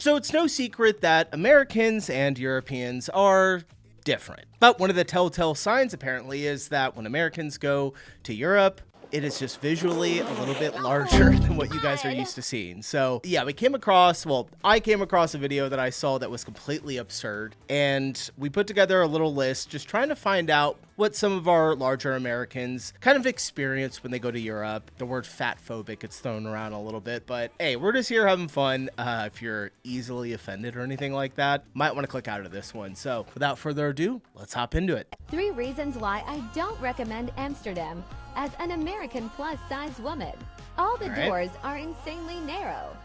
So it's no secret that Americans and Europeans are different. But one of the telltale signs apparently is that when Americans go to Europe, it is just visually a little bit larger than what you guys are used to seeing. So yeah, I came across a video that I saw that was completely absurd. And we put together a little list just trying to find out what some of our larger Americans kind of experience when they go to Europe. The word fat-phobic gets thrown around a little bit, but hey, we're just here having fun. If you're easily offended or anything like that, might want to click out of this one. So without further ado, let's hop into it. 3 reasons why I don't recommend Amsterdam as an American plus-size woman. All the doors are insanely narrow.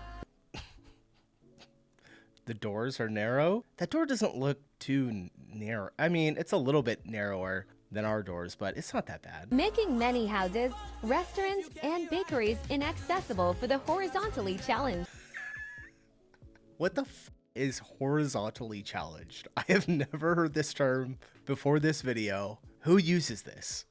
The doors are narrow? That door doesn't look too narrow. I mean, it's a little bit narrower than our doors, but it's not that bad. Making many houses, restaurants, and bakeries inaccessible for the horizontally challenged. What the f is horizontally challenged? I have never heard this term before this video. Who uses this?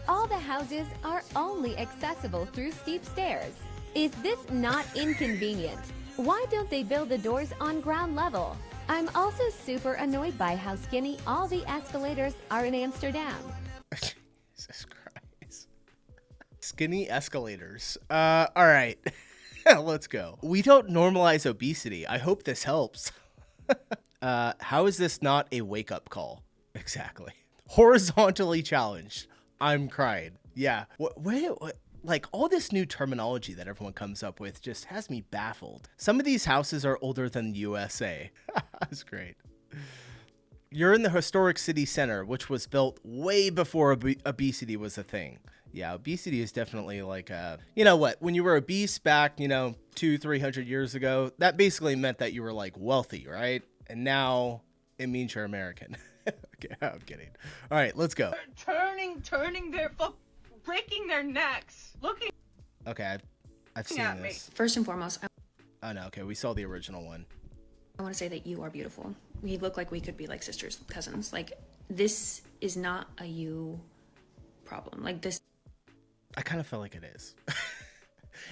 All the houses are only accessible through steep stairs. Is this not inconvenient? Why don't they build the doors on ground level? I'm also super annoyed by how skinny all the escalators are in Amsterdam. Jesus Christ. Skinny escalators. All right. Let's go. We don't normalize obesity. I hope this helps. How is this not a wake-up call? Exactly. Horizontally challenged. I'm crying. Yeah. What, like, all this new terminology that everyone comes up with just has me baffled. Some of these houses are older than the USA. That's great. You're in the historic city center, which was built way before obesity was a thing. Yeah, obesity is definitely like you know what, when you were obese back, 200-300 years ago, that basically meant that you were like wealthy, right? And now it means you're American. Okay, I'm kidding. All right, let's go. Turning their breaking their necks. Looking. Okay, I've seen this. First and foremost, Oh no, okay, we saw the original one. I want to say that you are beautiful. We look like we could be like sisters, cousins. Like, this is not a you problem. Like, this. I kind of feel like it is.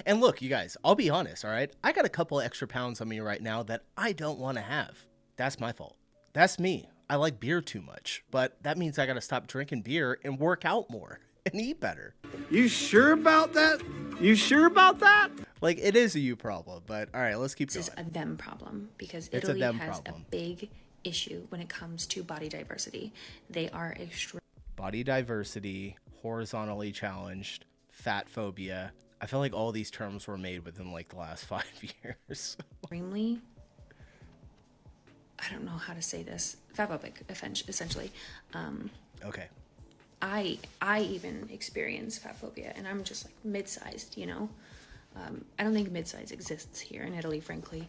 And look, you guys, I'll be honest, all right? I got a couple extra pounds on me right now that I don't want to have. That's my fault. That's me. I like beer too much, but that means I got to stop drinking beer and work out more and eat better. You sure about that? You sure about that? Like, it is a you problem, but all right, let's keep going. This is a them problem because It's a Italy them has problem. a big issue when it comes to body diversity. They are Body diversity, horizontally challenged, fat phobia. I feel like all these terms were made within like the last 5 years. extremely, I don't know how to say this, Fat-Phobic, essentially. Okay. I even experience fat phobia, and I'm just like mid-sized, I don't think mid-size exists here in Italy, frankly.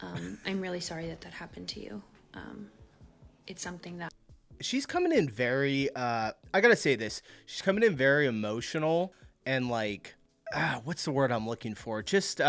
I'm really sorry that happened to you. It's something that She's coming in very, I gotta say this, she's coming in very emotional and like, what's the word I'm looking for? Just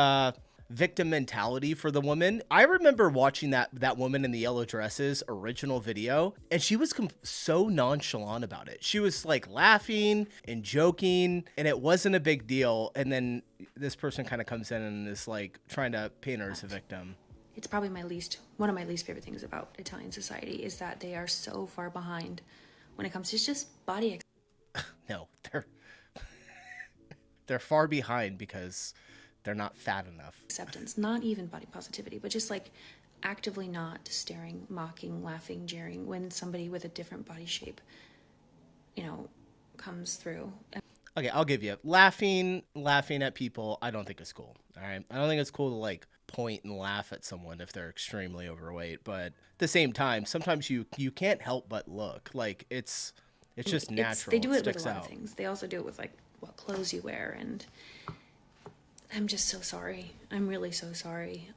victim mentality for the woman. I remember watching that woman in the yellow dresses original video, and she was so nonchalant about it. She was like laughing and joking, and it wasn't a big deal. And then this person kind of comes in and is like trying to paint her as a victim. it's probably one of my least favorite things about Italian society is that they are so far behind when it comes to just body. No, they're far behind because they're not fat enough. Acceptance, not even body positivity, but just like actively not staring, mocking, laughing, jeering when somebody with a different body shape, comes through. Okay, I'll give you laughing at people. I don't think it's cool. All right, I don't think it's cool to like point and laugh at someone if they're extremely overweight. But at the same time, sometimes you can't help but look. Like it's just natural. They do it with a sticks lot out. of things. They also do it with like what clothes you wear, and I'm just so sorry. I'm really so sorry.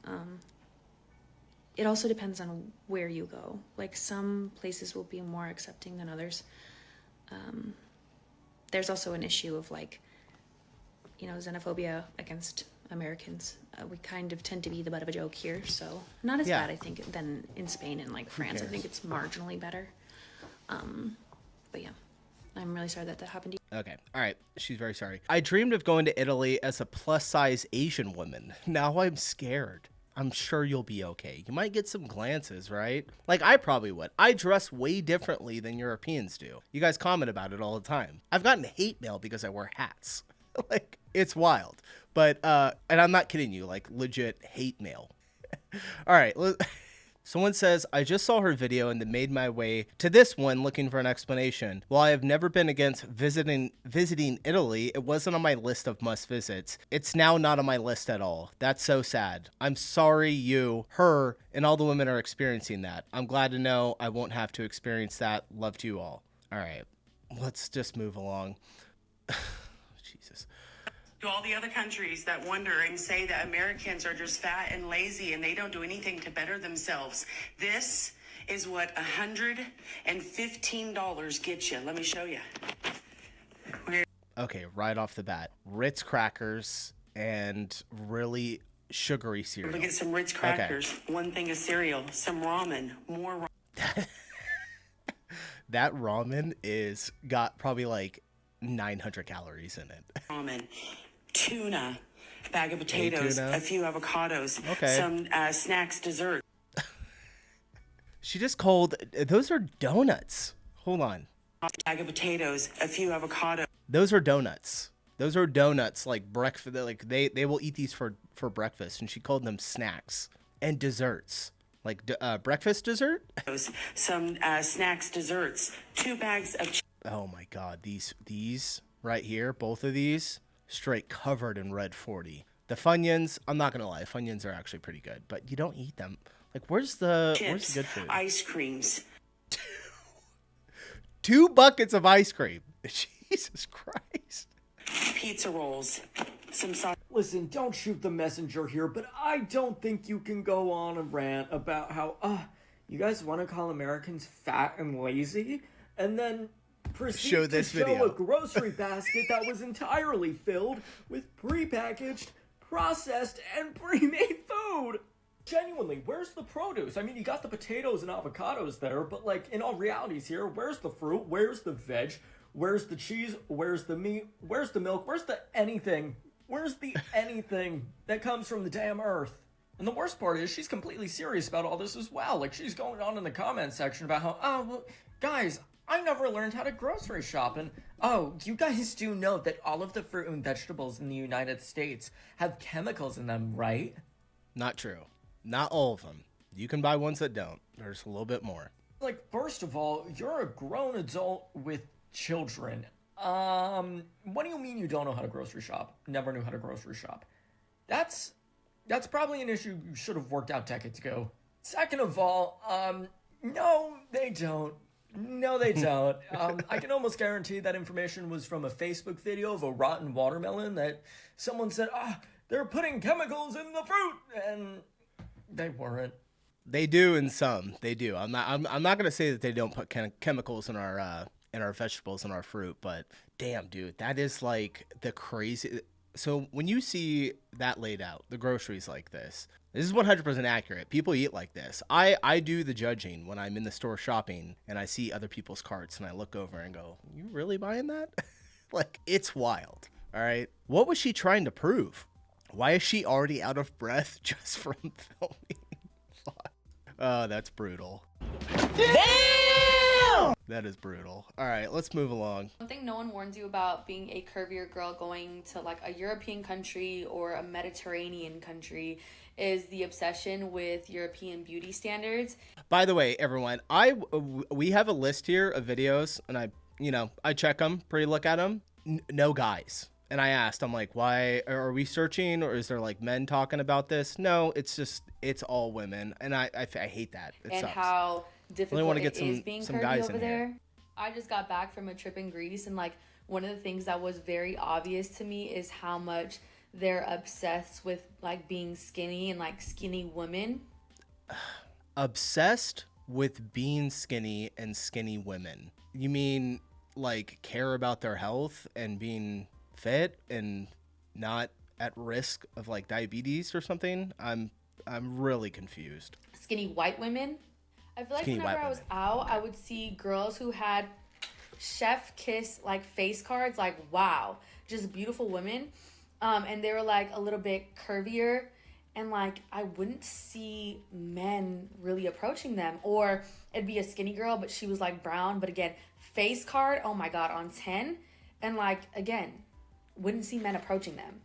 It also depends on where you go. Like some places will be more accepting than others. There's also an issue of like, xenophobia against Americans. We kind of tend to be the butt of a joke here, so not as bad, I think, than in Spain and like France. I think it's marginally better. But yeah, I'm really sorry that happened to you. Okay, all right. She's very sorry. I dreamed of going to Italy as a plus-size Asian woman. Now I'm scared. I'm sure you'll be okay. You might get some glances, right? Like I probably would. I dress way differently than Europeans do. You guys comment about it all the time. I've gotten hate mail because I wear hats. Like it's wild. But and I'm not kidding you, like legit hate mail. All right, someone says, I just saw her video and then made my way to this one looking for an explanation. While I have never been against visiting Italy, it wasn't on my list of must visits. It's now not on my list at all. That's so sad. I'm sorry you, her, and all the women are experiencing that. I'm glad to know I won't have to experience that. Love to you all. All right, let's just move along. Jesus. To all the other countries that wonder and say that Americans are just fat and lazy and they don't do anything to better themselves. This is what $115 gets you. Let me show you. Okay, right off the bat, Ritz crackers and really sugary cereal. Look at some Ritz crackers, okay. One thing of cereal, some ramen, more ramen. That ramen is got probably like 900 calories in it. Ramen. Tuna, bag of potatoes, a few avocados, some snacks, dessert. She just called, those are donuts. Hold on. Bag of potatoes, a few avocados. Those are donuts. Those are donuts, like breakfast. Like they will eat these for breakfast, and she called them snacks and desserts, like breakfast dessert. Some snacks, desserts, 2 bags of. Oh my God, these right here, both of these. Straight covered in red 40. The Funyuns, I'm not gonna lie, Funyuns are actually pretty good, but you don't eat them. Like, where's the good food? Ice creams. 2 buckets of ice cream. Jesus Christ. Pizza rolls. Some sauce. Listen, don't shoot the messenger here, but I don't think you can go on a rant about how, you guys want to call Americans fat and lazy, and then proceed to show a grocery basket that was entirely filled with prepackaged, processed, and pre-made food. Genuinely, where's the produce? I mean, you got the potatoes and avocados there, but like, in all realities here, where's the fruit? Where's the veg? Where's the cheese? Where's the meat? Where's the milk? Where's the anything? Where's the anything that comes from the damn earth? And the worst part is, she's completely serious about all this as well. Like, she's going on in the comment section about how, well, guys, I never learned how to grocery shop, and you guys do know that all of the fruit and vegetables in the United States have chemicals in them, right? Not true. Not all of them. You can buy ones that don't. There's a little bit more. Like, first of all, you're a grown adult with children. What do you mean you don't know how to grocery shop? Never knew how to grocery shop. That's probably an issue you should have worked out decades ago. Second of all, no, they don't. No, they don't. I can almost guarantee that information was from a Facebook video of a rotten watermelon that someone said, they're putting chemicals in the fruit, and they weren't. They do in some. They do. I'm not gonna say that they don't put chemicals in our vegetables and our fruit, but damn, dude, that is like the crazy. So when you see that laid out, the groceries like this is 100% accurate. People eat like this. I do the judging when I'm in the store shopping and I see other people's carts and I look over and go, you really buying that? Like, it's wild. All right. What was she trying to prove? Why is she already out of breath just from filming? Fuck. Oh, that's brutal. Damn! That is brutal. All right, let's move along. One thing no one warns you about being a curvier girl going to like a European country or a Mediterranean country is the obsession with European beauty standards. By the way, everyone, we have a list here of videos, and I check them, pre-look at them. No guys. And I asked, I'm like, why are we searching, or is there like men talking about this? No, it's all women, and I hate that. It and sucks. How difficult really it is being some curvy guys over there. I just got back from a trip in Greece, and like one of the things that was very obvious to me is how much they're obsessed with like being skinny and like skinny women. Obsessed with being skinny and skinny women. You mean like care about their health and being fit and not at risk of like diabetes or something? I'm really confused. Skinny white women. I feel like whenever I was out, I would see girls who had chef kiss like face cards, like wow, just beautiful women. And they were like a little bit curvier and like I wouldn't see men really approaching them, or it'd be a skinny girl but she was like brown, but again, face card, oh my god, on 10, and like again, wouldn't see men approaching them.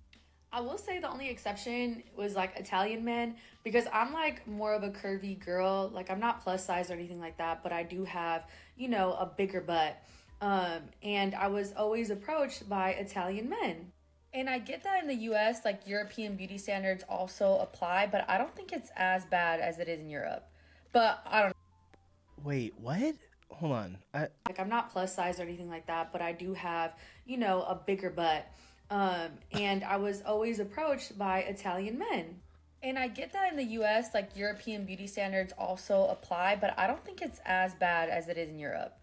I will say the only exception was like Italian men, because I'm like more of a curvy girl. Like I'm not plus size or anything like that, but I do have, you know, a bigger butt. And I was always approached by Italian men. And I get that in the US, like European beauty standards also apply, but I don't think it's as bad as it is in Europe. But I don't know. Wait, what? Hold on. Like I'm not plus size or anything like that, but I do have, you know, a bigger butt. And I was always approached by Italian men. And I get that in the US, like European beauty standards also apply, but I don't think it's as bad as it is in Europe.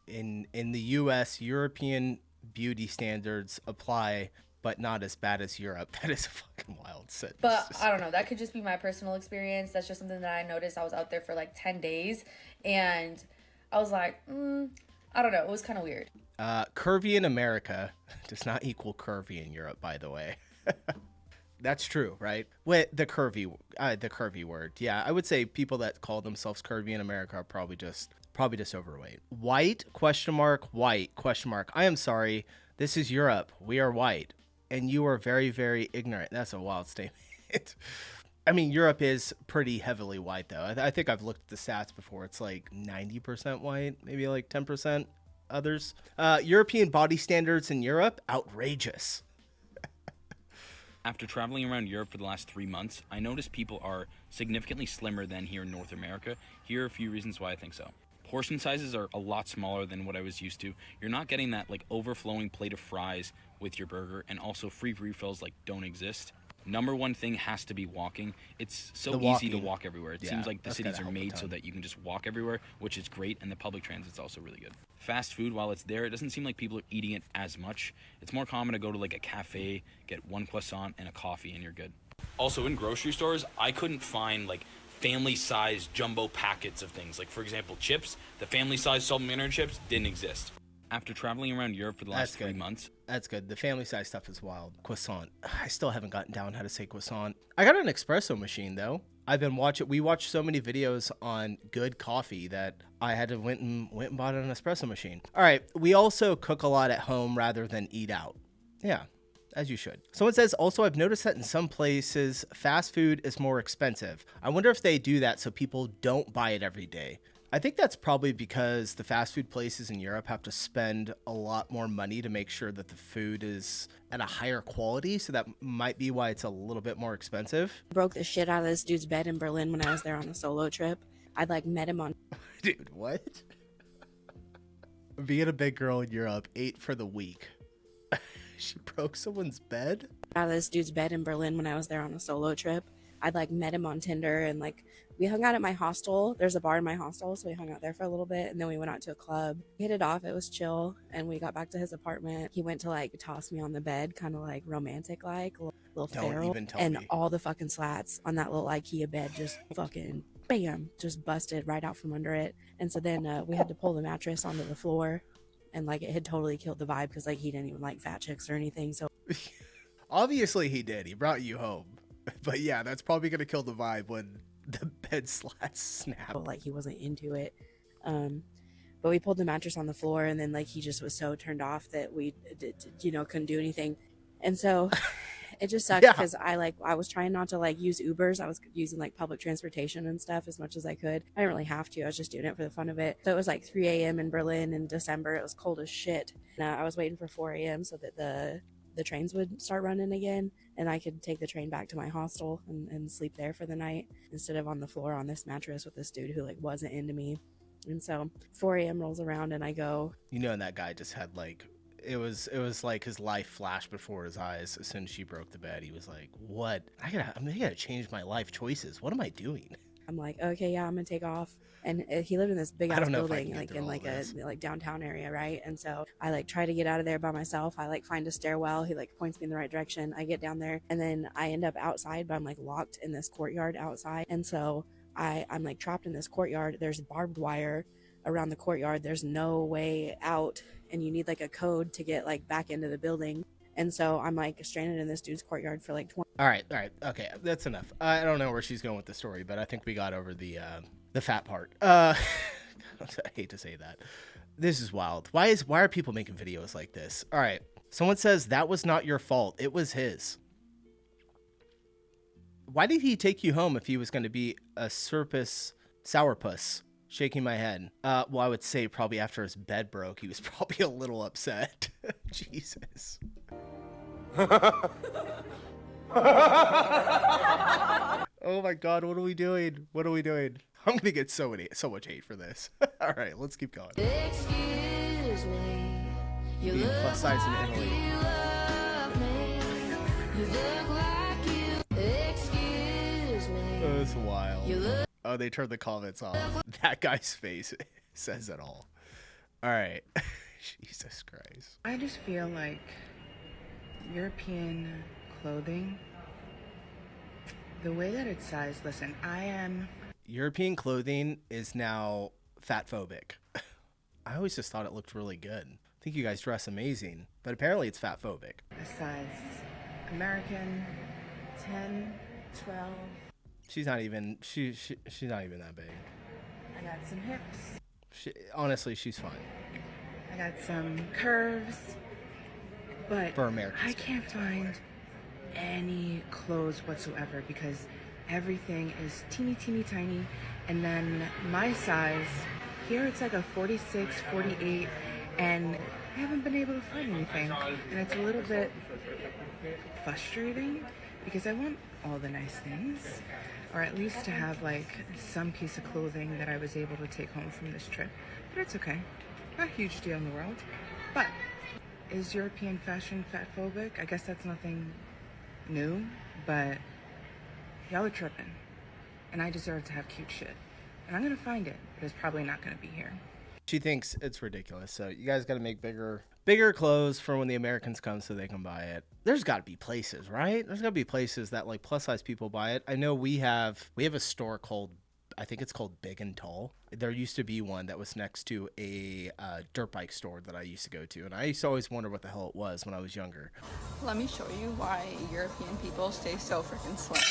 In the US, European beauty standards apply, but not as bad as Europe. That is a fucking wild sentence. But I don't know. That could just be my personal experience. That's just something that I noticed. I was out there for like 10 days and I was like, I don't know. It was kind of weird. Curvy in America does not equal curvy in Europe, by the way. That's true, right? Wait, the curvy word. Yeah, I would say people that call themselves curvy in America are probably just overweight. White, ? White, ? I am sorry. This is Europe. We are white. And you are very, very ignorant. That's a wild statement. I mean, Europe is pretty heavily white, though. I think I've looked at the stats before. It's like 90% white, maybe like 10% others. European body standards in Europe, outrageous. After traveling around Europe for the last 3 months, I noticed people are significantly slimmer than here in North America. Here are a few reasons why I think so. Portion sizes are a lot smaller than what I was used to. You're not getting that like overflowing plate of fries with your burger, and also free refills like don't exist. Number one thing has to be walking. It's so easy to walk everywhere. It seems like the cities are made so that you can just walk everywhere, which is great, and the public transit's also really good. Fast food, while it's there, it doesn't seem like people are eating it as much. It's more common to go to like a cafe, get one croissant and a coffee, and you're good. Also, in grocery stores, I couldn't find like family-sized jumbo packets of things. Like, for example, chips. The family-sized salt and vinegar chips didn't exist. After traveling around Europe for the last 3 months. That's good. The family size stuff is wild. Croissant. I still haven't gotten down how to say croissant. I got an espresso machine though. We watched so many videos on good coffee that I had to went and bought an espresso machine. All right. We also cook a lot at home rather than eat out. Yeah, as you should. Someone says, also, I've noticed that in some places, fast food is more expensive. I wonder if they do that so people don't buy it every day. I think that's probably because the fast food places in Europe have to spend a lot more money to make sure that the food is at a higher quality. So that might be why it's a little bit more expensive. Broke the shit out of this dude's bed in Berlin when I was there on a solo trip. I'd like met him on... Dude, what? Being a big girl in Europe, ate for the week. She broke someone's bed? Out of this dude's bed in Berlin when I was there on a solo trip. I'd like met him on Tinder and like we hung out at my hostel. There's a bar in my hostel, so we hung out there for a little bit and then we went out to a club. We hit it off. It was chill, and we got back to his apartment. He went to like toss me on the bed, kind of like romantic, like little feral, and all the fucking slats on that little IKEA bed just fucking bam, just busted right out from under it. And so then we had to pull the mattress onto the floor, and like it had totally killed the vibe because like he didn't even like fat chicks or anything. So obviously he did. He brought you home. But yeah, that's probably going to kill the vibe when the bed slats snap. Like he wasn't into it. But we pulled the mattress on the floor, and then like he just was so turned off that we couldn't do anything. And so it just sucked because I was trying not to like use Ubers. I was using like public transportation and stuff as much as I could. I didn't really have to. I was just doing it for the fun of it. So it was like 3 a.m. in Berlin in December. It was cold as shit. And I was waiting for 4 a.m. so that the trains would start running again and I could take the train back to my hostel and sleep there for the night instead of on the floor on this mattress with this dude who like wasn't into me. And so 4 a.m. rolls around and I go, and that guy just had like, it was like his life flashed before his eyes as soon as she broke the bed. He was like, what? I gotta change my life choices. What am I doing? I'm like, okay, yeah, I'm gonna take off. And he lived in this big ass building, like in like a like downtown area, right? And so I like try to get out of there by myself. I like find a stairwell. He like points me in the right direction. I get down there, and then I end up outside, but I'm like locked in this courtyard outside. And so I'm like trapped in this courtyard. There's barbed wire around the courtyard. There's no way out, and you need like a code to get like back into the building. And so I'm like stranded in this dude's courtyard for like 20. All right, okay, that's enough. I don't know where she's going with the story, but I think we got over the fat part. I hate to say that. This is wild. Why are people making videos like this? All right, someone says that was not your fault. It was his. Why did he take you home if he was going to be a sourpuss? Shaking my head. Well, I would say probably after his bed broke, he was probably a little upset. Jesus. Oh my God, what are we doing? What are we doing? I'm gonna get so much hate for this. All right, let's keep going. Excuse me. You Being look plus size like in Italy. you love me. You look like you. Excuse me. Oh, it's wild. You look. Oh, they turned the comments off. That guy's face says it all. All right. Jesus Christ. I just feel like European clothing, the way that it's sized, listen, European clothing is now fat-phobic. I always just thought it looked really good. I think you guys dress amazing, but apparently it's fat-phobic. a size American, 10, 12. She's not even she's not even that big. I got some hips. Honestly, she's fine. I got some curves. But For Americans. I can't find any clothes whatsoever because everything is teeny tiny. And then my size, here it's like a 46, 48, and I haven't been able to find anything. And it's a little bit frustrating because I want all the nice things, or at least to have like some piece of clothing that I was able to take home from this trip. But it's okay. Not a huge deal in the world. But is European fashion fat-phobic? I guess that's nothing new, but y'all are tripping. And I deserve to have cute shit. And I'm gonna find it, but it's probably not gonna be here. She thinks it's ridiculous. So you guys got to make bigger clothes for when the Americans come so they can buy it. There's got to be places, right? There's got to be places that like plus size people buy it. I know we have a store called, I think it's called Big and Tall. There used to be one that was next to a dirt bike store that I used to go to. And I used to always wonder what the hell it was when I was younger. Let me show you why European people stay so freaking slim.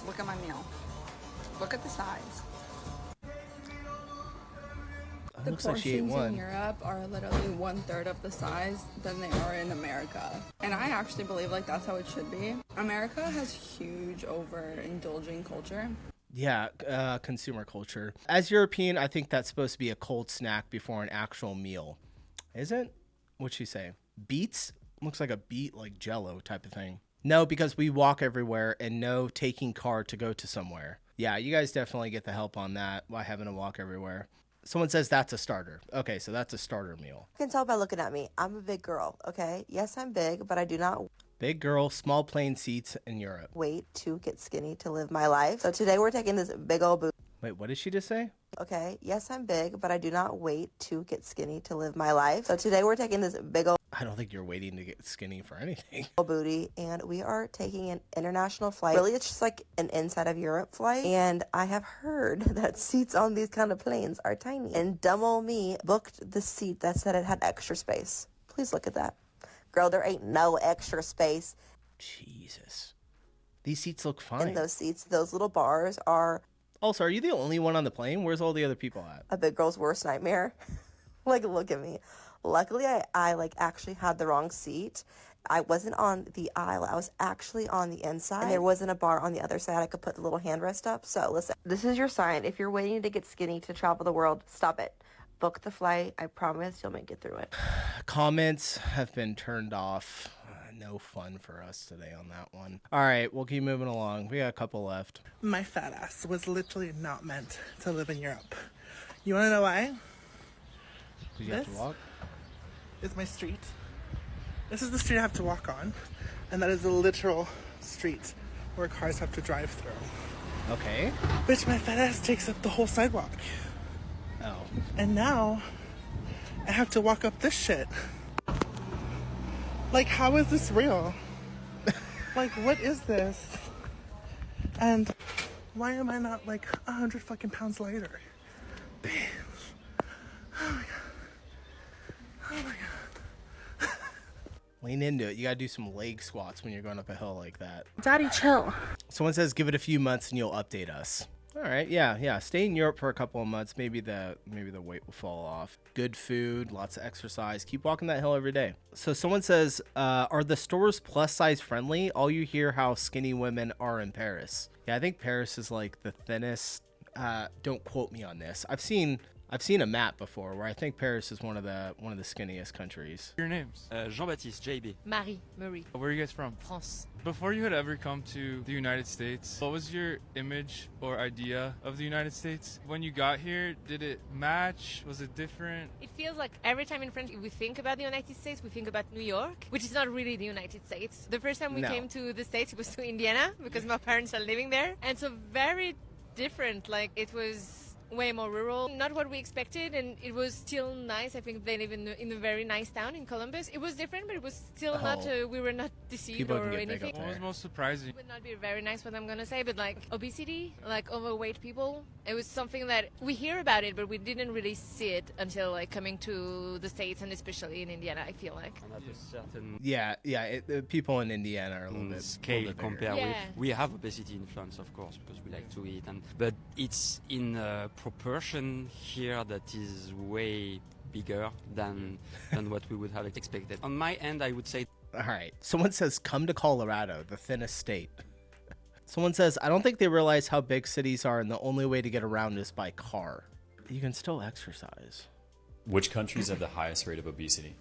Look at my meal. Look at the size. It The looks like she ate portions one. in Europe are literally 1/3 of the size than they are in America. And I actually believe like that's how it should be. America has huge overindulging culture. Yeah, consumer culture. As European, I think that's supposed to be a cold snack before an actual meal. Is it? What'd she say? Beets? Looks like a beet, like Jell-O type of thing. No, because we walk everywhere, and no taking car to go to somewhere. Yeah, you guys definitely get the help on that by having to walk everywhere. Someone says that's a starter. Okay, so that's a starter meal. You can tell by looking at me. I'm a big girl, okay? Yes, I'm big, but I do not Big girl, small plane seats in Europe. wait to get skinny to live my life. So today we're taking this big old boot. Wait, what did she just say? Okay, yes, I'm big, but I do not wait to get skinny to live my life. So today we're taking this big old I don't think you're waiting to get skinny for anything. booty, and we are taking an international flight. Really, it's just like an inside of Europe flight, and I have heard that seats on these kind of planes are tiny. And dumb old me booked the seat that said it had extra space. Please look at that. Girl, there ain't no extra space. Jesus. These seats look fine. In those seats, those little bars are Also, are you the only one on the plane? Where's all the other people at? a big girl's worst nightmare. Like, look at me. Luckily, I like actually had the wrong seat. I wasn't on the aisle. I was actually on the inside. And there wasn't a bar on the other side. I could put the little handrest up. So listen, this is your sign. If you're waiting to get skinny to travel the world, stop it. Book the flight. I promise you'll make it through it. Comments have been turned off. No fun for us today on that one. All right, we'll keep moving along. We got a couple left. My fat ass was literally not meant to live in Europe. You want to know why? Did you have to walk? Is my street. This is the street I have to walk on, and that is the literal street where cars have to drive through. Okay. Bitch, my fat ass takes up the whole sidewalk. Oh. And now I have to walk up this shit. Like, how is this real? Like, what is this? And why am I not like 100 fucking pounds lighter? Bitch. Oh my god. Oh my god. Lean into it. You gotta do some leg squats when you're going up a hill like that. Daddy, chill. Someone says give it a few months and you'll update us. All right, yeah. Stay in Europe for a couple of months. Maybe the weight will fall off. Good food, lots of exercise. Keep walking that hill every day. So someone says, are the stores plus size friendly? All you hear how skinny women are in Paris. Yeah, I think Paris is like the thinnest. Don't quote me on this. I've seen a map before where I think Paris is one of the skinniest countries. Your names? Jean-Baptiste, JB. Marie. Where are you guys from? France. Before you had ever come to the United States, what was your image or idea of the United States? When you got here, did it match? Was it different? It feels like every time in France we think about the United States, we think about New York, which is not really the United States. The first time we came to the States, it was to Indiana because my parents are living there. And so very different, like it was way more rural, not what we expected, and it was still nice. I think they live in a very nice town in Columbus. It was different, but it was still not, we were not deceived or anything. What was most surprising? It would not be very nice what I'm gonna say, but like obesity, like overweight people, it was something that we hear about it, but we didn't really see it until like coming to the States, and especially in Indiana, I feel like. People in Indiana are a little bit scale compared. Yeah. We have obesity in France, of course, because we like to eat, but it's in proportion here that is way bigger than what we would have expected. On my end, I would say. All right. Someone says, come to Colorado, the thinnest state. Someone says, I don't think they realize how big cities are and the only way to get around is by car. You can still exercise. Which countries have the highest rate of obesity?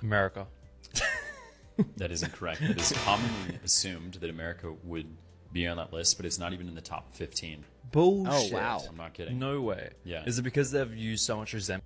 America. That is incorrect. It is commonly assumed that America would be on that list, but it's not even in the top 15. Bullshit. Oh, wow. I'm not kidding. No way. Yeah. Is it because they've used so much resentment?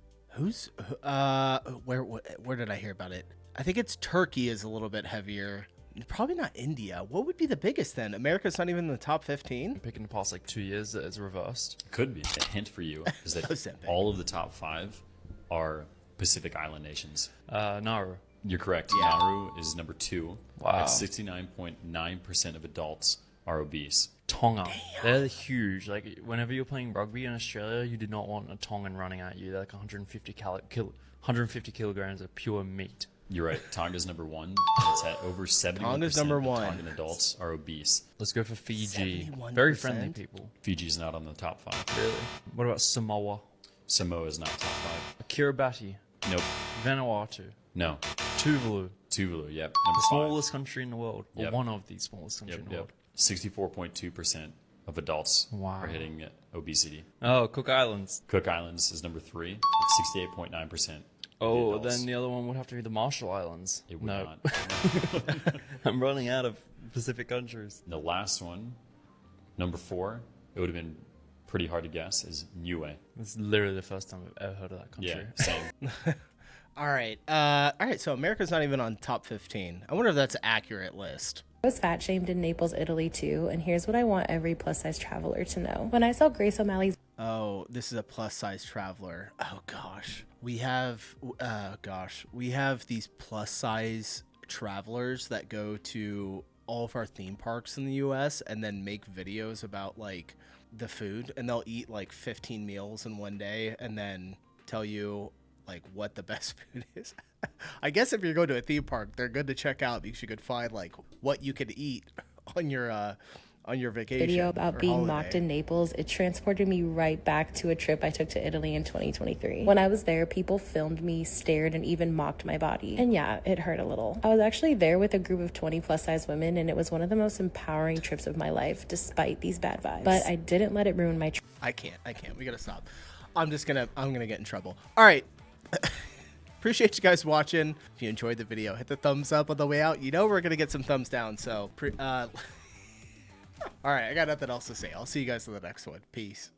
Where did I hear about it? I think it's Turkey is a little bit heavier. Probably not India. What would be the biggest then? America's not even in the top 15? Picking the past like 2 years that it's reversed. Could be. A hint for you is that all of the top 5 are Pacific Island nations. Nauru. You're correct. Yeah. Nauru is number 2. Wow. At 69.9% of adults are obese. Tonga. Damn. They're huge. Like whenever you're playing rugby in Australia, you did not want a Tongan running at you. They're like 150 kilograms of pure meat. You're right. Tonga's number 1. It's at over 71% Tonga's number 1. of Tongan adults are obese. Let's go for Fiji. 71%? Very friendly people. Fiji's not on the top 5. Really? What about Samoa? Samoa is not top 5. Kiribati. Nope. Vanuatu. No. Tuvalu. Tuvalu, yep. The Number 5. smallest country in the world. Yep. Or one of the smallest countries in the world. 64.2% of adults are hitting obesity. Oh, Cook Islands. Cook Islands is number 3 at 68.9%. Oh, then the other one would have to be the Marshall Islands. It would not. I'm running out of Pacific countries. The last one, number 4, it would have been pretty hard to guess, is Niue. It's literally the first time I've ever heard of that country. Yeah, same. All right. So America's not even on top 15. I wonder if that's an accurate list. I was fat shamed in Naples, Italy too, and here's what I want every plus size traveler to know. When I saw Grace O'Malley's this is a plus size traveler. Oh gosh. We have these plus size travelers that go to all of our theme parks in the US and then make videos about like the food, and they'll eat like 15 meals in one day and then tell you like what the best food is. I guess if you're going to a theme park, they're good to check out because you could find like what you could eat on your vacation. Video about being mocked in Naples, it transported me right back to a trip I took to Italy in 2023. When I was there, people filmed me, stared, and even mocked my body. And yeah, it hurt a little. I was actually there with a group of 20 plus size women, and it was one of the most empowering trips of my life, despite these bad vibes. But I didn't let it ruin my trip. I can't. We gotta stop. I'm gonna get in trouble. All right. Appreciate you guys watching. If you enjoyed the video, hit the thumbs up on the way out. You know we're gonna get some thumbs down. So, all right, I got nothing else to say. I'll see you guys in the next one. Peace.